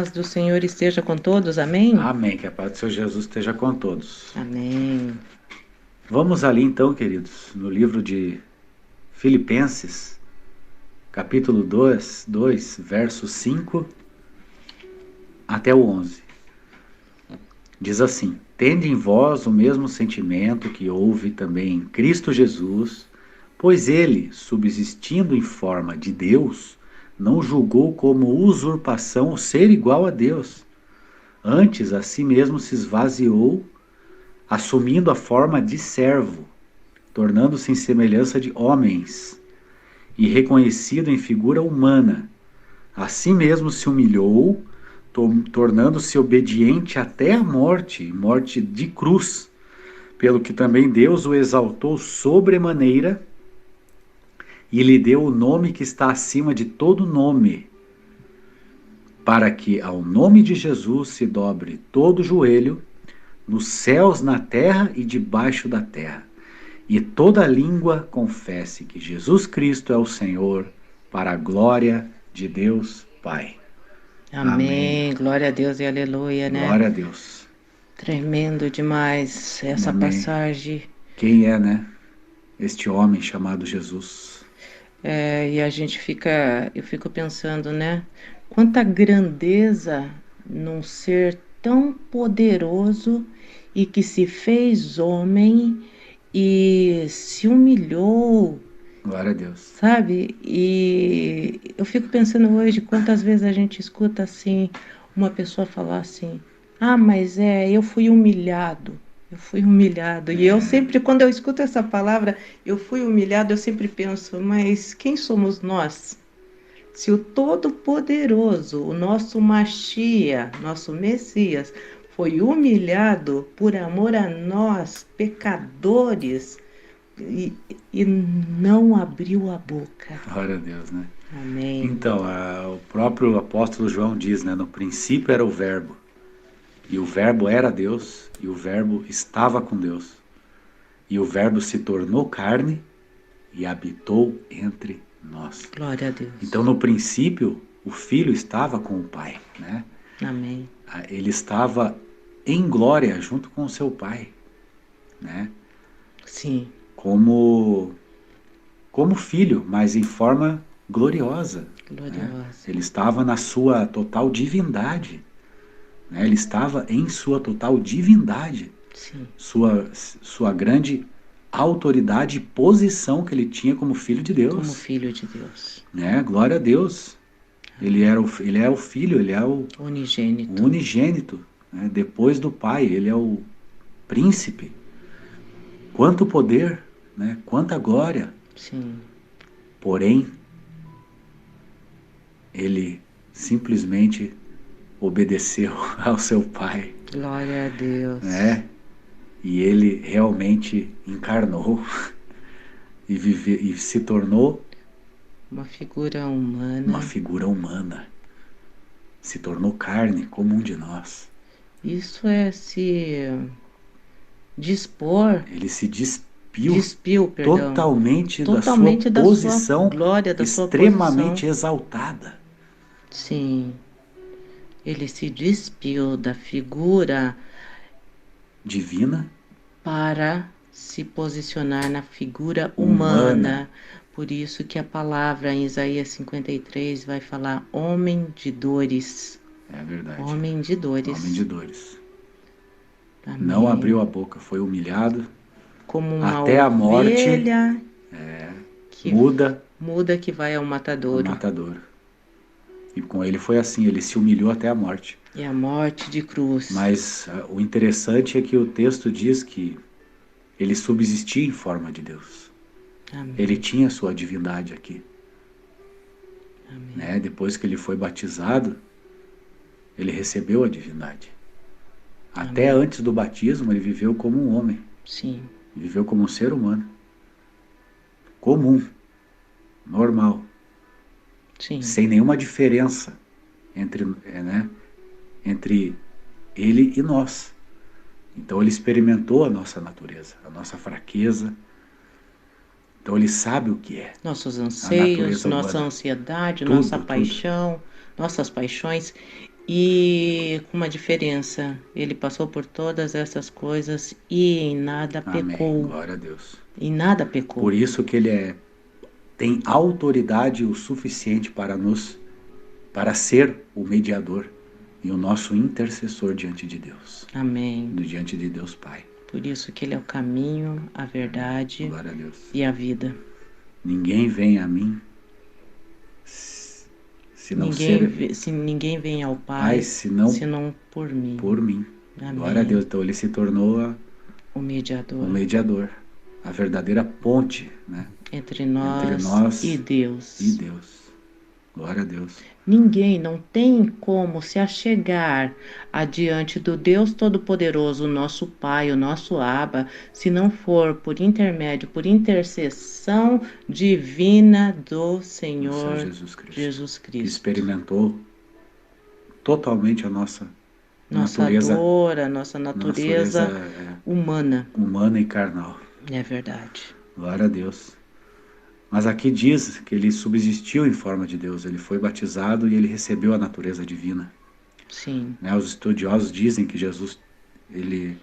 paz do Senhor esteja com todos, amém? Amém. Que a paz do Senhor Jesus esteja com todos. Amém. Vamos ali então, queridos, no livro de Filipenses, capítulo 2, versos 5 até o 11. Diz assim: Tende em vós o mesmo sentimento que houve também em Cristo Jesus, pois ele, subsistindo em forma de Deus, não julgou como usurpação o ser igual a Deus. Antes, a si mesmo se esvaziou, assumindo a forma de servo, tornando-se em semelhança de homens, e reconhecido em figura humana. A si mesmo se humilhou, tornando-se obediente até a morte, morte de cruz, pelo que também Deus o exaltou sobremaneira e lhe deu o nome que está acima de todo nome, para que ao nome de Jesus se dobre todo o joelho, nos céus, na terra e debaixo da terra, e toda língua confesse que Jesus Cristo é o Senhor, para a glória de Deus Pai. Amém. Amém. Glória a Deus e aleluia, né? Glória a Deus. Tremendo demais essa Amém. passagem. Quem é, né? Este homem chamado Jesus. E eu fico pensando, né? Quanta grandeza num ser tão poderoso e que se fez homem e se humilhou, Glória a Deus. sabe? E eu fico pensando hoje quantas vezes a gente escuta assim, uma pessoa falar assim: "Ah, mas eu fui humilhado. Eu fui humilhado". E eu sempre, quando eu escuto essa palavra, eu fui humilhado, eu sempre penso: "Mas quem somos nós? Se o Todo-Poderoso, o nosso Machia, nosso Messias, foi humilhado por amor a nós, pecadores, e, e não abriu a boca". Glória a Deus, né? Amém. Então, o próprio apóstolo João diz, né? No princípio era o Verbo, e o Verbo era Deus, e o Verbo estava com Deus. E o Verbo se tornou carne e habitou entre nós. Glória a Deus. Então, no princípio, o Filho estava com o Pai, né? Amém. Ele estava em glória junto com o seu Pai, né? Sim. Como filho, mas em forma gloriosa. Gloriosa. Né? Ele estava na sua total divindade. Né? Ele estava em sua total divindade. Sim. Sua grande autoridade e posição que ele tinha como filho de Deus. Como filho de Deus. Né? Glória a Deus. Ele é o filho, ele é o Unigênito. unigênito. Né? Depois do Pai, ele é o príncipe. Quanto poder, né? Quanta glória. Sim. Porém, ele simplesmente obedeceu ao seu Pai. Glória a Deus. Né? E ele realmente encarnou e se tornou uma figura humana. Uma figura humana. Se tornou carne como um de nós. Isso é se dispor. Ele se despiu totalmente da sua posição, sua glória, da extremamente sua posição. exaltada. Sim. Ele se despiu da figura divina para se posicionar na figura humana. Por isso que a palavra em Isaías 53 vai falar homem de dores. É verdade. Homem de dores. Homem de dores. Amém. Não abriu a boca, foi humilhado. Como uma até a morte. Muda que vai ao matadouro. E com ele foi assim, ele se humilhou até a morte. E a morte de cruz. Mas o interessante é que o texto diz que ele subsistia em forma de Deus. Amém. Ele tinha sua divindade aqui. Amém. Né? Depois que ele foi batizado, ele recebeu a divindade. Até Amém. antes do batismo, ele viveu como um homem. Sim. Viveu como um ser humano. Comum. Normal. Sim. Sem nenhuma diferença entre ele e nós. Então ele experimentou a nossa natureza, a nossa fraqueza. Então ele sabe o que é. Nossos anseios, nossa ansiedade, nossa paixão, nossas paixões. E com uma diferença, ele passou por todas essas coisas e em nada Amém. pecou. Glória a Deus. Em nada Por pecou. isso que tem autoridade o suficiente para ser o mediador e o nosso intercessor diante de Deus, Amém. diante de Deus Pai. Por isso que ele é o caminho, a verdade Glória a Deus. e a vida. Ninguém vem a mim se não ser Se ninguém vem ao Pai, Pai, senão por mim. por mim. Amém. Glória a Deus. Então ele se tornou O mediador. o mediador, a verdadeira ponte, né? Entre Entre nós nós e Deus. e Deus. Glória a Deus. Ninguém não tem como se achegar adiante do Deus Todo-Poderoso, o nosso Pai, o nosso Abba, se não for por intermédio, por intercessão divina do Senhor Jesus Cristo. Jesus Que Cristo. experimentou totalmente a nossa Nossa natureza, dor, a nossa natureza humana. humana e carnal. É verdade. Glória a Deus. Mas aqui diz que ele subsistiu em forma de Deus, ele foi batizado e ele recebeu a natureza divina. Sim. Né? Os estudiosos dizem que Jesus ele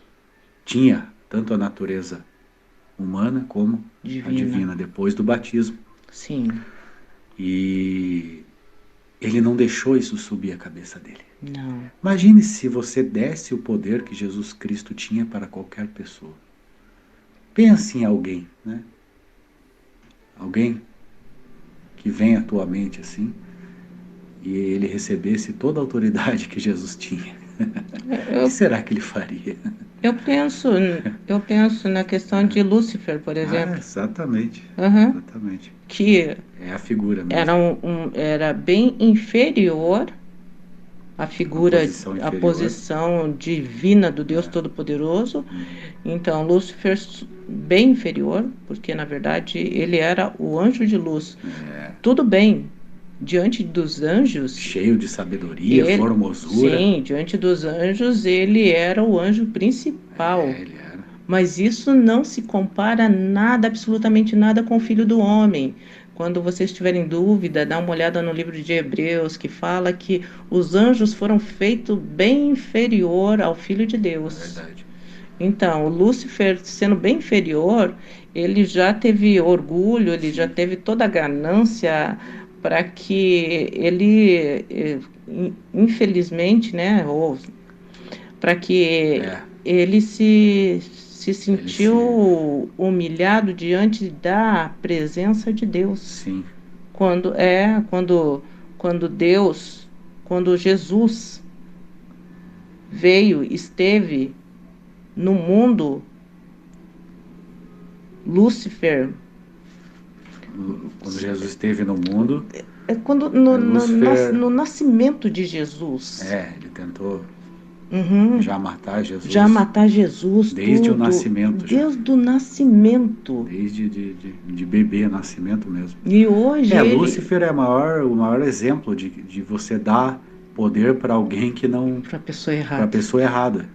tinha tanto a natureza humana como a divina depois do batismo. Sim. E ele não deixou isso subir a cabeça dele. Não. Imagine se você desse o poder que Jesus Cristo tinha para qualquer pessoa. Pense em alguém, né? Alguém que vem à tua mente assim, e ele recebesse toda a autoridade que Jesus tinha. O que será que ele faria? Eu penso na questão de Lúcifer, por exemplo. Exatamente. Uhum. Exatamente. Que é a figura mesmo. Era bem inferior à figura, a posição divina do Deus Todo-Poderoso. Então, Lúcifer bem inferior, porque na verdade ele era o anjo de luz. Tudo bem, diante dos anjos, cheio de sabedoria, formosura. Sim, diante dos anjos ele era o anjo principal. Ele era. Mas isso não se compara nada, absolutamente nada, com o Filho do Homem. Quando vocês tiverem dúvida, dá uma olhada no livro de Hebreus, que fala que os anjos foram feitos bem inferior ao Filho de Deus. É verdade. Então, o Lúcifer, sendo bem inferior, ele já teve orgulho, ele já teve toda a ganância para que ele, infelizmente, ou para que ele se sentiu humilhado diante da presença de Deus. Sim. Quando Jesus esteve no mundo, Lúcifer. Quando Jesus esteve no mundo. No nascimento de Jesus. Ele tentou já matar Jesus. Desde o nascimento. Desde o nascimento. Desde de bebê, nascimento mesmo. E hoje. Lúcifer é o maior exemplo de você dar poder para alguém que não. Para a pessoa errada.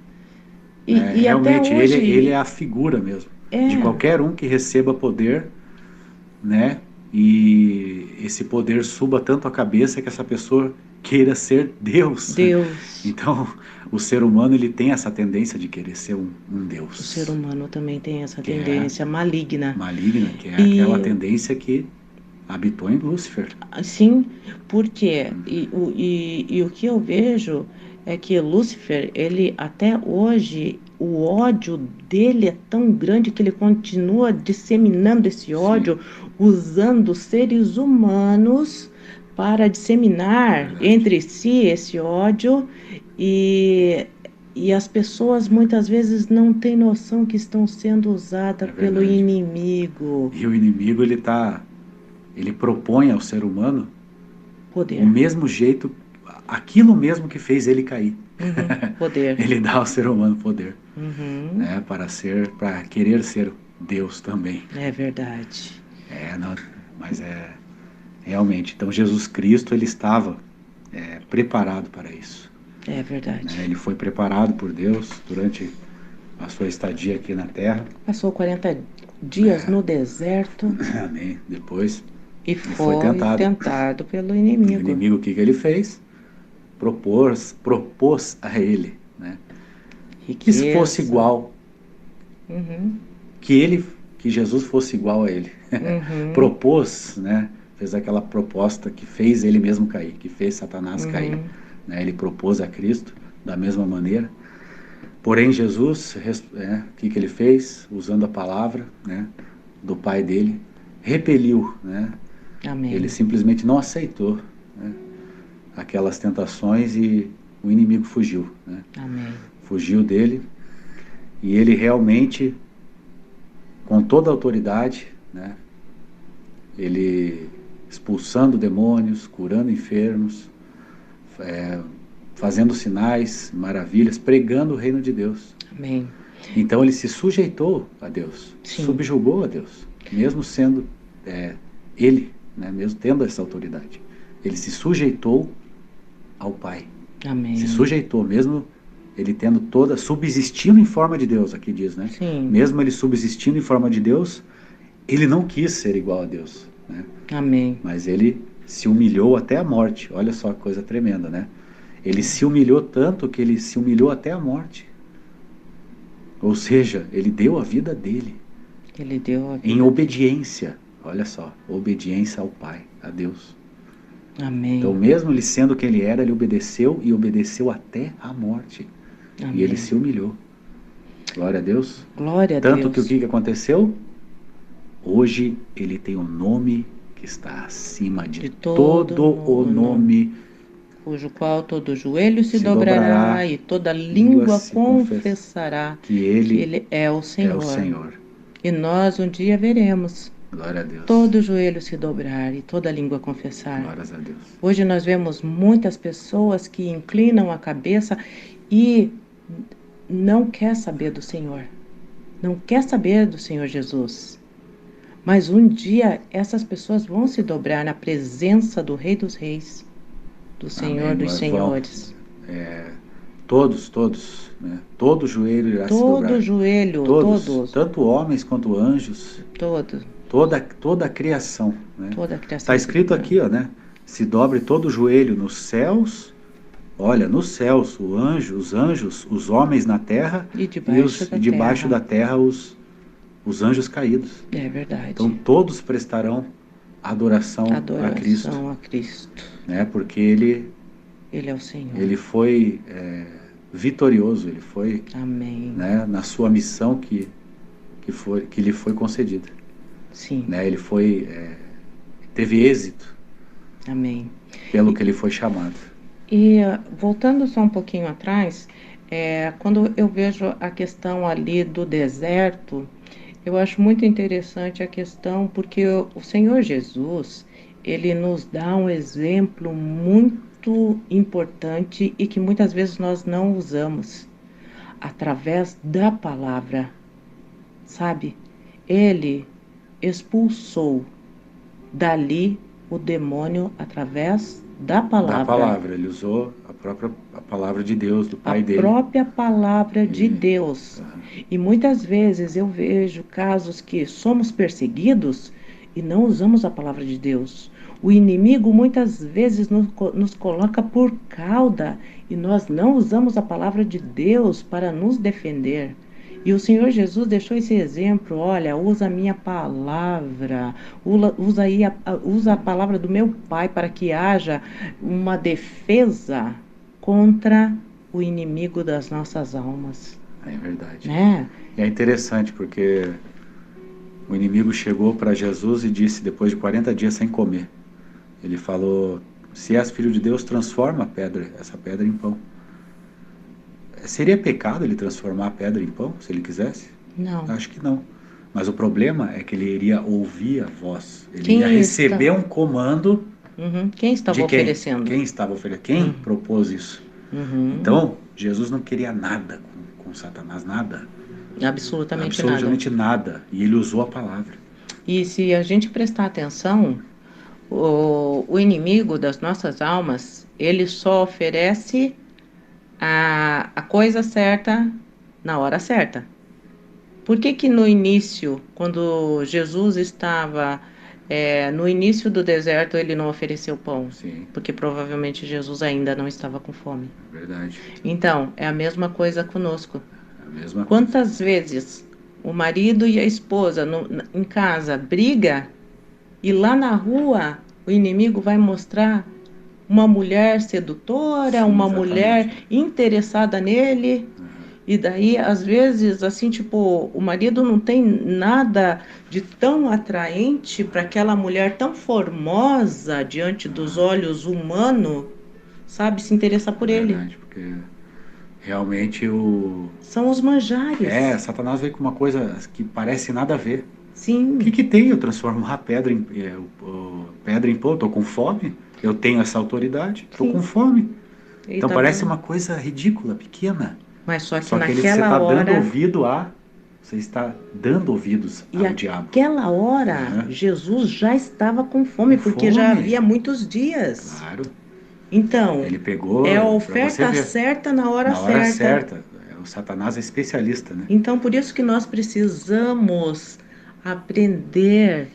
E realmente, até hoje, ele é a figura mesmo. De qualquer um que receba poder, né? E esse poder suba tanto a cabeça que essa pessoa queira ser Deus. Então, o ser humano ele tem essa tendência de querer ser um Deus. O ser humano também tem essa tendência maligna. Maligna, que é aquela tendência que habitou em Lúcifer. Sim, porque e o que eu vejo é que Lúcifer, ele até hoje, o ódio dele é tão grande que ele continua disseminando esse ódio, usando seres humanos para disseminar entre si esse ódio, e as pessoas muitas vezes não têm noção que estão sendo usadas pelo inimigo. E o inimigo ele propõe ao ser humano poder. O mesmo jeito, aquilo mesmo que fez ele cair. Poder. Ele dá ao ser humano poder, né, para querer ser Deus também. É verdade. Mas realmente. Então Jesus Cristo ele estava preparado para isso. É verdade. Ele foi preparado por Deus durante a sua estadia aqui na Terra. Passou 40 dias no deserto. Depois E foi tentado pelo inimigo. O inimigo, o que ele fez? propôs a ele, né, que fosse Riqueza. igual, Uhum. que Jesus fosse igual a ele. Uhum. Propôs, né, fez aquela proposta que fez ele mesmo cair, que fez Satanás cair, Uhum. né, ele propôs a Cristo da mesma maneira. Porém, Jesus, o que ele fez? Usando a palavra, né, do Pai dele, repeliu, né? Ele Amém. simplesmente não aceitou, né, aquelas tentações e o inimigo fugiu, né? Amém. Fugiu dele e ele realmente, com toda a autoridade, né, ele expulsando demônios, curando enfermos, fazendo sinais, maravilhas, pregando o reino de Deus. Amém. Então ele se sujeitou a Deus, Sim. subjugou a Deus, mesmo sendo ele, né, mesmo tendo essa autoridade. Ele se sujeitou ao Pai, se Amém. sujeitou, mesmo ele tendo toda, subsistindo em forma de Deus, aqui diz, né? Sim. Mesmo ele subsistindo em forma de Deus, ele não quis ser igual a Deus, né? Amém. Mas ele se humilhou até a morte. Olha só que coisa tremenda, né? Ele É. se humilhou tanto que ele se humilhou até a morte. Ou seja, ele deu a vida dele Ele deu a em vida dele. obediência. Olha só, obediência ao Pai, a Deus. Então, Amém. mesmo ele sendo quem ele era, ele obedeceu e obedeceu até a morte. E ele Amém. se humilhou. Glória a Deus. Glória a Tanto que o Deus. que aconteceu? Hoje ele tem um nome que está acima de De todo todo o nome, nome, cujo qual todo joelho se se dobrará dobrará, e toda língua língua se confessa confessará que que ele Ele é o é o Senhor. Senhor. E nós um dia veremos Glória a Deus. todo joelho se dobrar e toda língua confessar. Glórias a Deus. Hoje nós vemos muitas pessoas que inclinam a cabeça e não quer saber do Senhor. Não quer saber do Senhor Jesus. Mas um dia essas pessoas vão se dobrar na presença do Rei dos Reis, do Senhor Amém. dos Nós vamos, Senhores. todos, né? Todo joelho irá se Todo dobrar. joelho, Todos, todos, tanto homens quanto anjos, todo, toda a criação, né? toda a Está criação se escrito dobrando. aqui, ó, né? Se dobre todo joelho nos céus, olha, nos céus, os anjos, os homens na terra E e, debaixo e da debaixo terra. da terra os anjos caídos. É Então verdade. todos prestarão adoração a Cristo, Adoração a Cristo. né? Porque ele Ele é o Senhor. ele foi vitorioso, ele foi, Amém. né, na sua missão que lhe foi concedida, Sim. né? Ele teve êxito Amém. pelo que ele foi chamado. E voltando só um pouquinho atrás, quando eu vejo a questão ali do deserto, eu acho muito interessante a questão, porque o Senhor Jesus, ele nos dá um exemplo muito importante e que muitas vezes nós não usamos, através da palavra, sabe? Ele expulsou dali o demônio através da Da palavra. palavra, ele usou a palavra de Deus, do A Pai dele. própria palavra de E, Deus. E muitas vezes eu vejo casos que somos perseguidos e não usamos a palavra de Deus. O inimigo muitas vezes nos coloca por cauda e nós não usamos a palavra de Deus para nos defender. E o Senhor Jesus deixou esse exemplo: olha, usa a minha palavra, usa a palavra do meu Pai para que haja uma defesa contra o inimigo das nossas almas, é verdade. né? E é interessante porque o inimigo chegou para Jesus e disse, depois de 40 dias sem comer, ele falou: se és filho de Deus, transforma essa pedra em pão. Seria pecado ele transformar a pedra em pão, se ele quisesse? Não. Acho que não. Mas o problema é que ele iria ouvir a voz. Ele ia Quem está? receber um comando Uhum. Quem estava de quem? oferecendo? Quem estava oferecendo? Quem propôs isso? Uhum. Então, Jesus não queria nada com Satanás, nada. Absolutamente nada. Absolutamente nada. E ele usou a palavra. E se a gente prestar atenção, o inimigo das nossas almas, ele só oferece a coisa certa na hora certa. Por que que no início, quando Jesus estava No início do deserto ele não ofereceu pão, Sim, porque provavelmente Jesus ainda não estava com fome. é verdade. Então, é a mesma coisa conosco. É a mesma coisa. Quantas vezes o marido e a esposa em casa briga e lá na rua o inimigo vai mostrar uma mulher sedutora, Sim, uma mulher exatamente. interessada nele? Aham. E daí, às vezes, assim, tipo, o marido não tem nada de tão atraente para aquela mulher tão formosa diante dos olhos humanos, sabe, se interessar É por ele. verdade, porque realmente o. São os manjares. Satanás veio com uma coisa que parece nada a ver. O que Sim, que tem eu transformar pedra em pão? Estou com fome, eu tenho essa autoridade, estou com sim. fome. Ele Então tava. parece uma coisa ridícula, pequena. Mas só que Só que você naquela está dando hora, ouvido a. Você está dando ouvidos e ao diabo. aquela hora, Aham. Jesus já estava com fome, Com porque já fome, havia muitos dias. claro. Então, Ele é a pegou, para você oferta ver, certa na hora na hora certa. certa. O Satanás é especialista, né? Então, por isso que nós precisamos aprender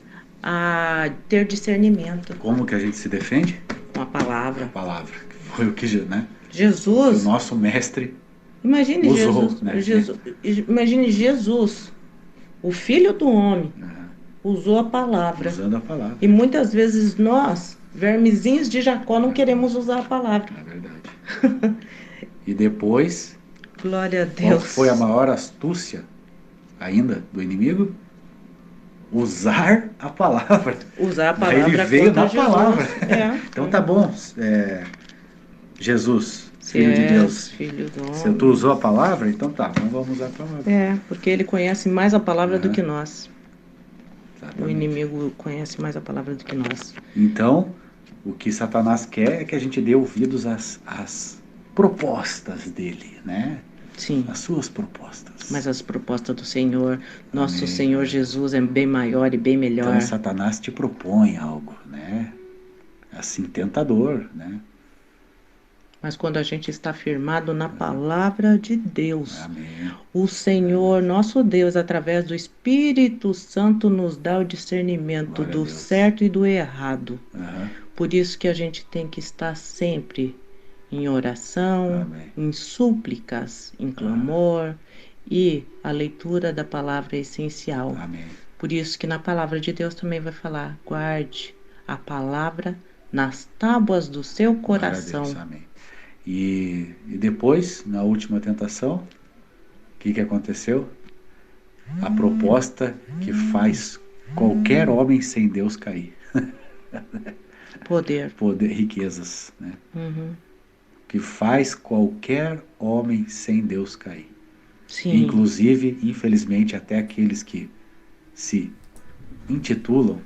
a ter discernimento Como que a gente se defende? com a Com a palavra. palavra. Que foi né? O que o Jesus, nosso mestre imagine usou, Jesus, né? imagine Jesus, o Filho do Homem, Aham. usou a palavra. Usando a palavra. E muitas vezes nós, vermezinhos de Jacó, não queremos usar a palavra. É verdade. E depois, Glória a qual que foi a Deus. maior astúcia ainda do inimigo? Usar a palavra. Usar a Daí ele palavra veio contra na palavra. Jesus. É. Então tá bom, Jesus, Se Filho de és Deus. filho do Se tu homem. usou a palavra, então tá, então vamos usar a palavra. Porque ele conhece mais a palavra do Aham, que nós. O exatamente. inimigo conhece mais a palavra do que nós. Então, o que Satanás quer é que a gente dê ouvidos às propostas dele, né? Sim, As suas propostas. mas as propostas do Senhor, nosso Amém. Senhor Jesus, é bem maior e bem Então, melhor. Satanás te propõe algo, né? Assim, tentador, né? Mas quando a gente está firmado na palavra de Deus, Amém. o Senhor, nosso Deus, através do Espírito Santo, nos dá o discernimento Glória a do Deus. certo e do errado. Aham. Por isso que a gente tem que estar sempre em oração, Amém. em súplicas, em clamor, e a leitura da palavra é essencial. Amém. Por isso que na palavra de Deus também vai falar: guarde a palavra nas tábuas do seu Glória a Deus. coração. Amém. E depois, na última tentação, o que aconteceu? A proposta que faz qualquer homem sem Deus cair. Poder. Poder, riquezas, né? Uhum. Que faz qualquer homem sem Deus cair. Sim, Inclusive, infelizmente, até aqueles que se intitulam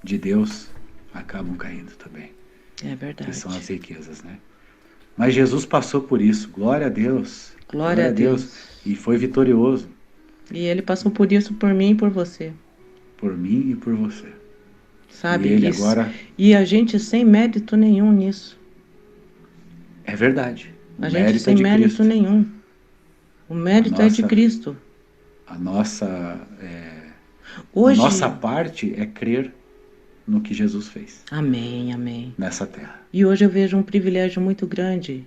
de Deus acabam caindo também. é Que são verdade. as riquezas, né? Mas Jesus passou por isso. Glória a Deus. Glória a Deus. E foi vitorioso E ele passou por isso por mim e por você. por mim e por você. Sabe? E ele Isso. agora E a gente sem mérito nenhum nisso. é verdade. O A gente mérito é sem de mérito Cristo. nenhum. O mérito é de nossa- Cristo. A nossa, a Hoje. nossa parte é crer no que Jesus fez Amém, amém. nessa terra. E hoje eu vejo um privilégio muito grande.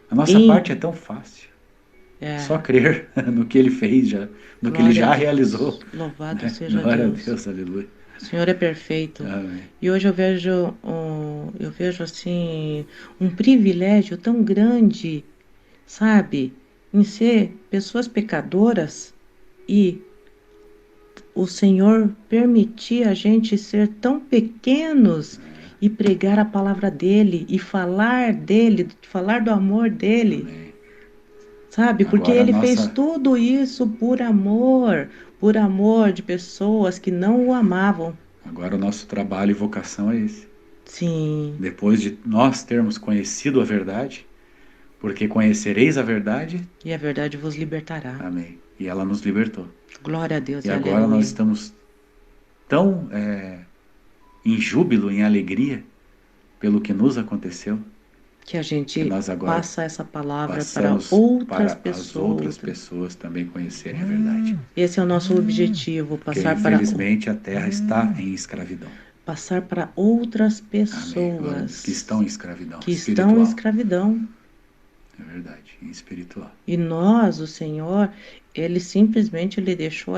A nossa parte é tão fácil. É, Só crer no que ele fez já, no que ele glória já a Deus. realizou. Louvado Né? seja Glória Deus. a Deus, aleluia. O Senhor é perfeito. Amém. E hoje eu vejo assim um privilégio tão grande, sabe, em ser pessoas pecadoras e o Senhor permitir a gente ser tão pequenos e pregar a palavra dele e falar do amor dele, Amém. sabe? Porque Agora a ele fez nossa, tudo isso por amor de pessoas que não o amavam. agora o nosso trabalho e vocação é esse. Sim, Depois de nós termos conhecido a verdade, porque conhecereis a verdade, e a verdade vos libertará. amém. E ela nos libertou. Glória a Deus E e agora aleluia. nós estamos tão em júbilo, em alegria, pelo que nos aconteceu, Que a que gente nós agora passa essa palavra para passamos outras para as outras pessoas. pessoas também conhecerem a verdade. Esse é o nosso objetivo, Porque infelizmente a terra está em escravidão. passar para outras Amém. Glória a Deus. Que pessoas estão em escravidão que estão em espiritual. escravidão. É verdade, em espiritual. E nós, o Senhor, ele simplesmente ele deixou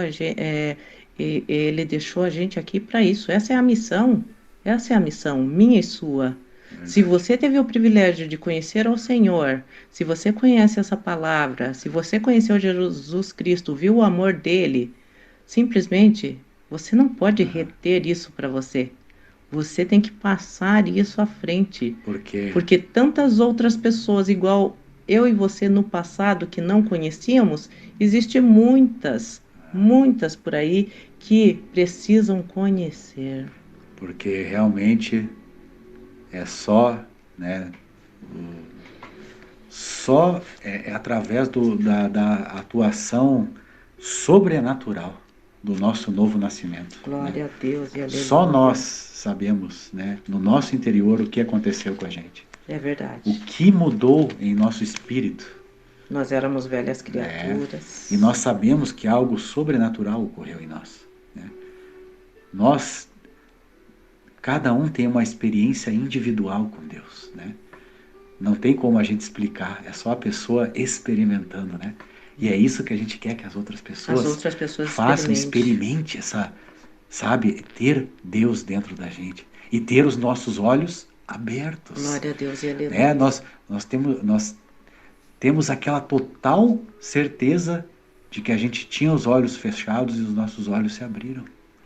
ele deixou a gente aqui para isso. Essa é a missão. Essa é a missão, minha e sua. Se você teve o privilégio de conhecer ao Senhor, se você conhece essa palavra, se você conheceu Jesus Cristo, viu o amor dele, simplesmente você não pode reter isso para você. Você tem que passar isso à frente. Porque tantas outras pessoas, igual eu e você no passado, que não conhecíamos, existem muitas por aí que precisam conhecer. Porque realmente é só, né, só é através da atuação sobrenatural do nosso novo nascimento. Glória, né? a Deus e aleluia. Só nós sabemos, né, no nosso interior, o que aconteceu com a gente. É verdade. O que mudou em nosso espírito. Nós éramos velhas criaturas. E nós sabemos que algo sobrenatural ocorreu em nós. Né? Cada um tem uma experiência individual com Deus. Né? Não tem como a gente explicar, é só a pessoa experimentando. Né? E é isso que a gente quer que as outras pessoas façam, experimente essa, sabe, ter Deus dentro da gente e ter os nossos olhos abertos. Glória a Deus e aleluia. Nós temos aquela total certeza de que a gente tinha os olhos fechados e os nossos olhos se abriram.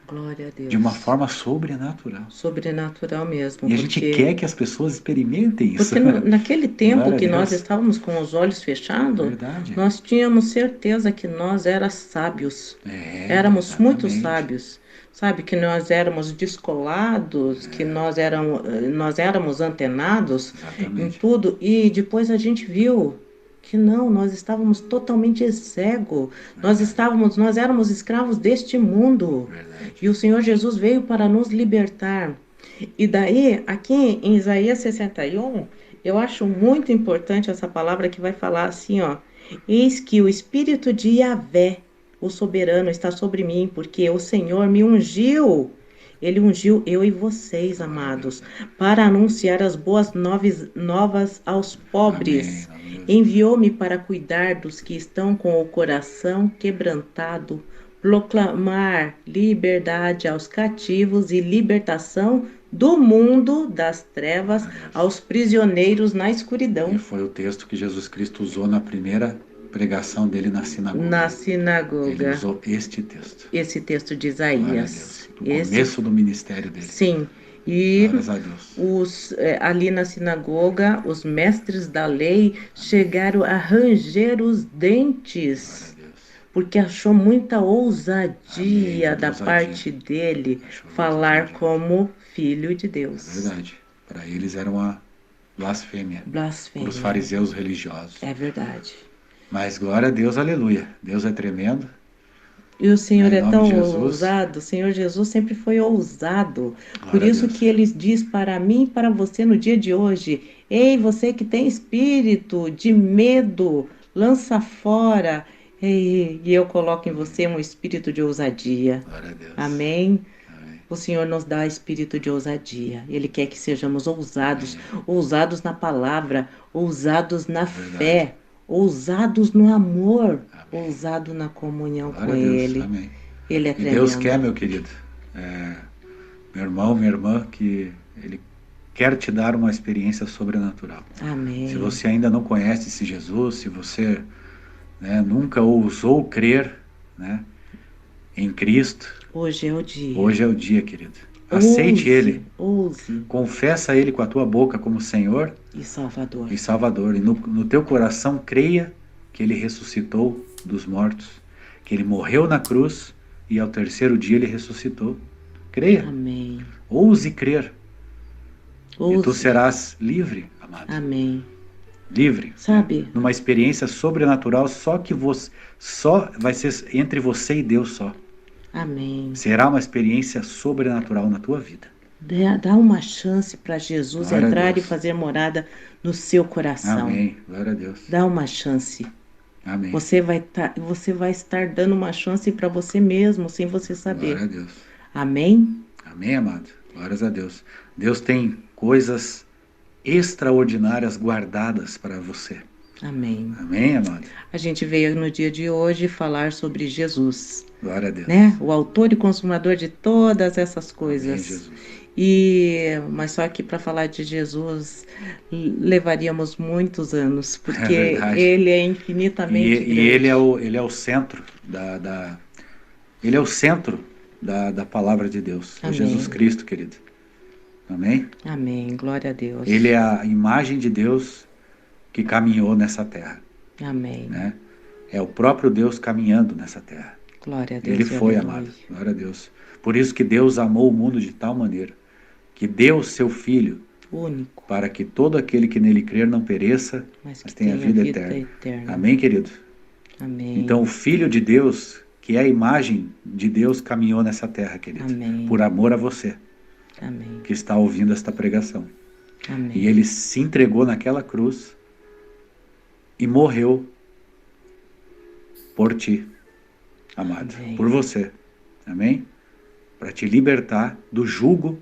Glória a Deus. De uma forma sobrenatural. Sobrenatural mesmo. E a gente quer que as pessoas experimentem isso. Porque naquele tempo que nós estávamos com os olhos fechados, nós tínhamos certeza que nós éramos sábios. Éramos muito sábios. Sabe, que nós éramos descolados, que nós éramos antenados em tudo. E depois a gente viu que não, nós estávamos totalmente cegos. Nós éramos escravos deste mundo. E o Senhor Jesus veio para nos libertar. E daí, aqui em Isaías 61, eu acho muito importante essa palavra que vai falar assim, ó. Eis que o Espírito de Yahvé, o soberano, está sobre mim, porque o Senhor me ungiu. Ele ungiu eu e vocês, amados, para anunciar as boas novas aos pobres. Enviou-me para cuidar dos que estão com o coração quebrantado, proclamar liberdade aos cativos e libertação do mundo das trevas aos prisioneiros na escuridão. E foi o texto que Jesus Cristo usou na primeira pregação dele na sinagoga. Na sinagoga. Ele usou este texto. Esse texto de Isaías. Do começo do ministério dele. Sim. E a Deus. Ali na sinagoga, os mestres da lei chegaram a ranger os dentes, porque achou muita ousadia da parte dele falar como filho de Deus. É verdade. Para eles era uma blasfêmia. Para os fariseus religiosos. É verdade. Mas glória a Deus, aleluia. Deus é tremendo. E o Senhor é tão ousado, o Senhor Jesus sempre foi ousado. Por isso que Ele diz para mim e para você no dia de hoje: ei, você que tem espírito de medo, lança fora. E eu coloco em você um espírito de ousadia. Glória a Deus. Amém? O Senhor nos dá espírito de ousadia. Ele quer que sejamos ousados, ousados na palavra, ousados na fé. Ousados no amor, ousado na comunhão com Ele. Amém. Ele é tremendo. E Deus quer, meu querido, meu irmão, minha irmã, que Ele quer te dar uma experiência sobrenatural. Amém. Se você ainda não conhece esse Jesus, se você nunca ousou crer em Cristo, hoje é o dia. Hoje é o dia, querido. Aceite Ele. Ouse. Confessa Ele com a tua boca como Senhor e Salvador. E no teu coração creia que Ele ressuscitou dos mortos, que Ele morreu na cruz e ao terceiro dia Ele ressuscitou. Creia. Amém. Ouse crer. Ouse. E tu serás livre, amado. Amém. Livre. Sabe? Numa experiência sobrenatural só vai ser entre você e Deus só. Amém. Será uma experiência sobrenatural na tua vida. Dá uma chance para Jesus Glória a entrar e Deus. fazer morada no seu coração. Amém. Glória a Deus. Dá uma chance. Amém. Você vai estar dando uma chance para você mesmo, sem você saber. Glória a Deus. Amém? Amém, amado. Glórias a Deus. Deus tem coisas extraordinárias guardadas para você. Amém. Amém, amado. A gente veio no dia de hoje falar sobre Jesus, Glória a Deus. né? O autor e consumador de todas essas coisas. Amém, Jesus. Mas só que para falar de Jesus levaríamos muitos anos, porque verdade. ele é infinitamente grande. E ele é o centro ele é o centro da palavra de Deus. É Amém. Jesus Cristo, querido. Amém? Amém. Glória a Deus. Ele é a imagem de Deus que caminhou nessa terra. Amém. Né? É o próprio Deus caminhando nessa terra. Glória a Deus. Ele foi, aleluia. amado. Glória a Deus. Por isso que Deus amou o mundo de tal maneira que deu seu Filho Único, para que todo aquele que nele crer não pereça, mas que tenha tenha vida vida eterna. eterna. Amém, querido? Amém. Então o Filho de Deus, que é a imagem de Deus, caminhou nessa terra, querido. Amém. Por amor a você, Amém. que está ouvindo esta pregação. Amém. E ele se entregou naquela cruz e morreu por ti, amado. Amém. Por você. Amém? Para te libertar do jugo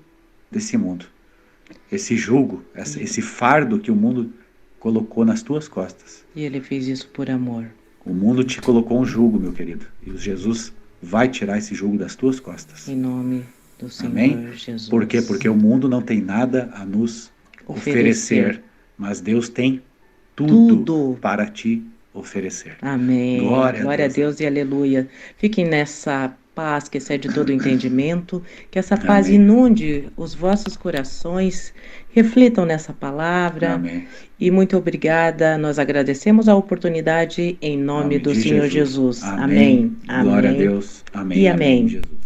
desse mundo. Esse jugo, esse fardo que o mundo colocou nas tuas costas. E ele fez isso por amor. O mundo te colocou um jugo, meu querido. E o Jesus vai tirar esse jugo das tuas costas. Em nome do Senhor Amém? Jesus. Por quê? Porque o mundo não tem nada a nos oferecer, mas Deus tem tudo para te oferecer. Amém. Glória a Deus e aleluia. Fiquem nessa paz que excede todo entendimento, que essa paz Amém. inunde os vossos corações, reflitam nessa palavra. Amém. E muito obrigada, nós agradecemos a oportunidade em nome do de Senhor Jesus. Amém. Amém. Glória a Deus. Amém. E amém. Jesus.